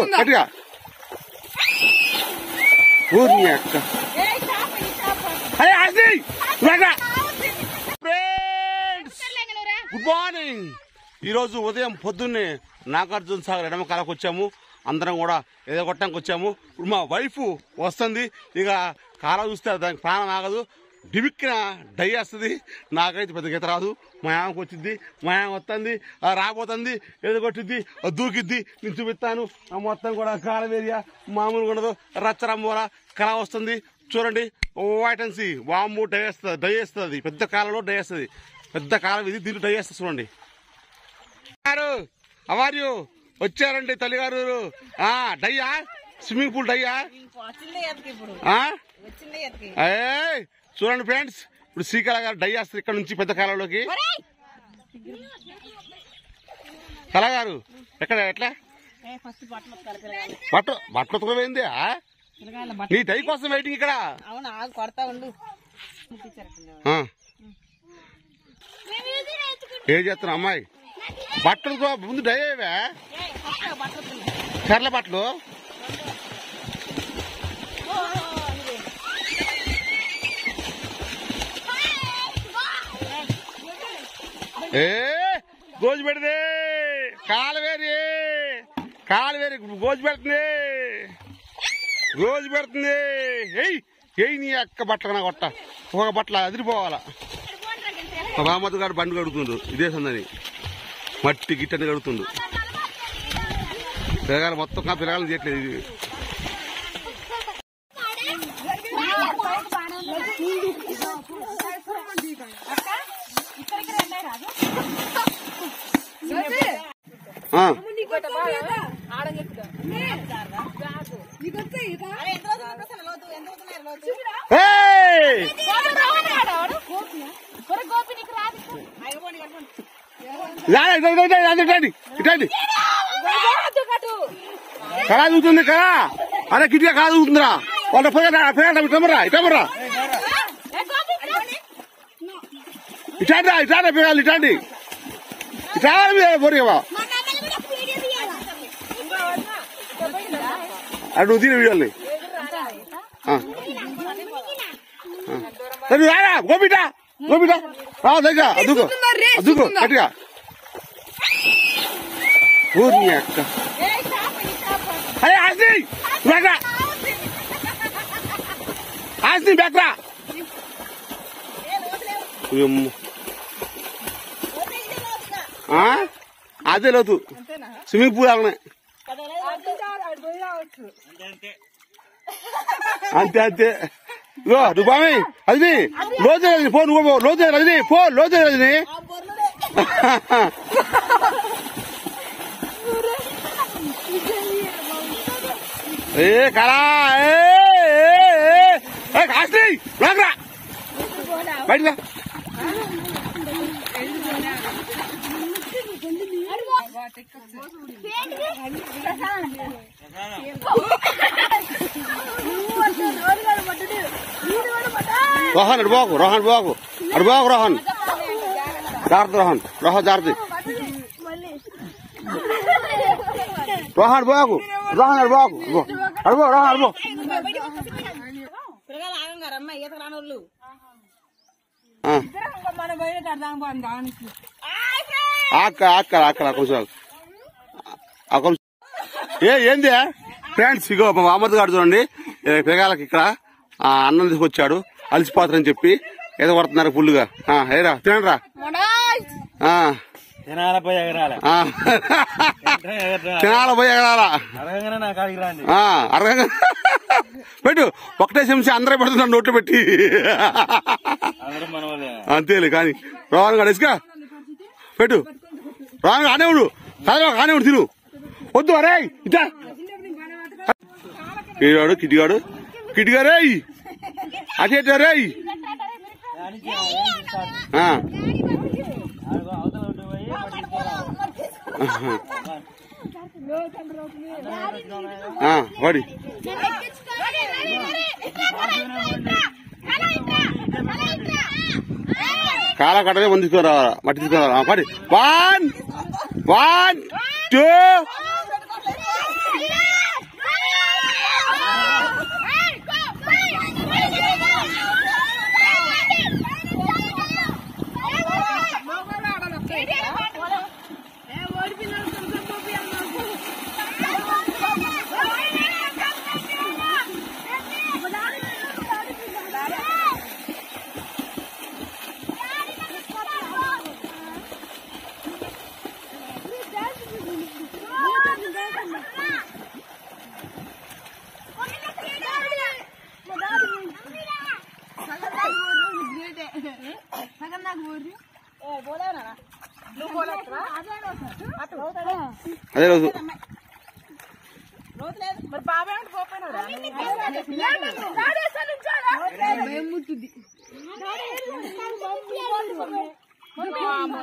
అదుగో గట్టిగా ఊరిని అక్క గుడ్ మార్నింగ్. ఈరోజు ఉదయం పొద్దున్నే నాగార్జున సాగర్ ఎడమ కాలకు వచ్చాము. అందరం కూడా ఏదో కొట్టడానికి వచ్చాము. ఇప్పుడు మా వైఫ్ వస్తుంది. ఇక కాలం చూస్తే దానికి ప్రాణం ఆగదు. డిబిక్కిన డై వస్తుంది. నాకైతే పెద్ద గీత రాదు. మా ఆమెకు వచ్చింది. మా ఆమె వస్తుంది, రాబోతుంది, ఏదో కొట్టిద్ది, దూకిద్ది. నేను చూపిస్తాను. మొత్తం కూడా కాలం ఏరియా మామూలుగా ఉండదు. రచ్చరమ్మోర కళ వస్తుంది. చూడండి, వైట్ అండ్ సీ వాము డై వేస్తుంది. డై వేస్తుంది పెద్ద కాలంలో డై వేస్తుంది. పెద్ద కాలం ఇది. దీంట్లో డై వేస్తుంది. చూడండి. అవార్యు వచ్చారండి తల్లిగారు. డయ్యా స్విమ్మింగ్ పూల్ డయ్యా. చూడండి ఫ్రెండ్స్, ఇప్పుడు శ్రీకళ గారు డై వేస్తారు ఇక్కడ నుంచి పెద్ద కాలంలోకి. కళగారు ఎక్కడ ఎట్లా బట్టలు ఉతకపోయింది. నీ డై కోసం వెయిటింగ్ ఇక్కడ. ఏం చేస్తున్నా అమ్మాయి? బట్టలు ముందు డై అయ్యవే చర్ల బట్టలు. గోజు పెడితే కాలువేరి గోజు పెడుతుంది. ఎయ్ నీ అక్క బట్టలు నా కొట్ట ఒక బట్టలు అదిరిపోవాలా. మా బామ్మద్దు గారు బండి కడుగుతుండు. ఇదే సందని మట్టి గిట్టని కడుగుతుండు. పిల్లగాలు మొత్తం పిల్లగాలు చేయట్లేదు. ఇది కళ చూస్తుంది కదా. అరే గిట్టిగా కళ చూస్తుందిరా. వాళ్ళ ఇటమరా ఇటాండి పిల్లలు ఇటాండి పోరివా అటు తీరు వీడియోని. గోపిట దగ్గర అదుగో గట్టిగా ఊరిని అక్క. ఆస్తి బెట్రా అదే లోతు స్విమ్మింగ్ పూల్ అలానే. అంతే నువ్వు బామి అది లోతు పో. నువ్వు లోతు రజని పో. లోతు రజని కళా కాస్ట్రీ రాకరా బయటగా. రోహన్ అడుబాకు రోహన్ జాగ్రత్త రోహన్ జాగ్రత్త రోహన్ బాగు అడుబో ఏంది ఫ్రెండ్స్. ఇగో మా మామద్దు గారు చూడండి, పిల్లగాళ్ళకి ఇక్కడ అన్నం తీసుకొచ్చాడు. అలసిపోతారని చెప్పి ఏదో కొడుతున్నారు ఫుల్గా. ఏరా తినరా తినాల పోయి ఎగరాల అరగంగా పెట్టు. ఒకటే చెంచి అందరూ పెడుతున్నారు నోట్లు పెట్టి. అంతేలే కానీ రోహన్ గారు ఇసుక పెట్టు. రోహన్ కానివ్వడు కానివ్వడు తిను. వద్దు అరే ఇటా ఏడాడు కిటిగారే అటేటారే. వాడి కాలా కట్టలే మంది తీసుకురావాలా మట్టి తీసుకురావాలా. పడి 1 2 అదే రోజు మరి బాబాయ్ పోయినా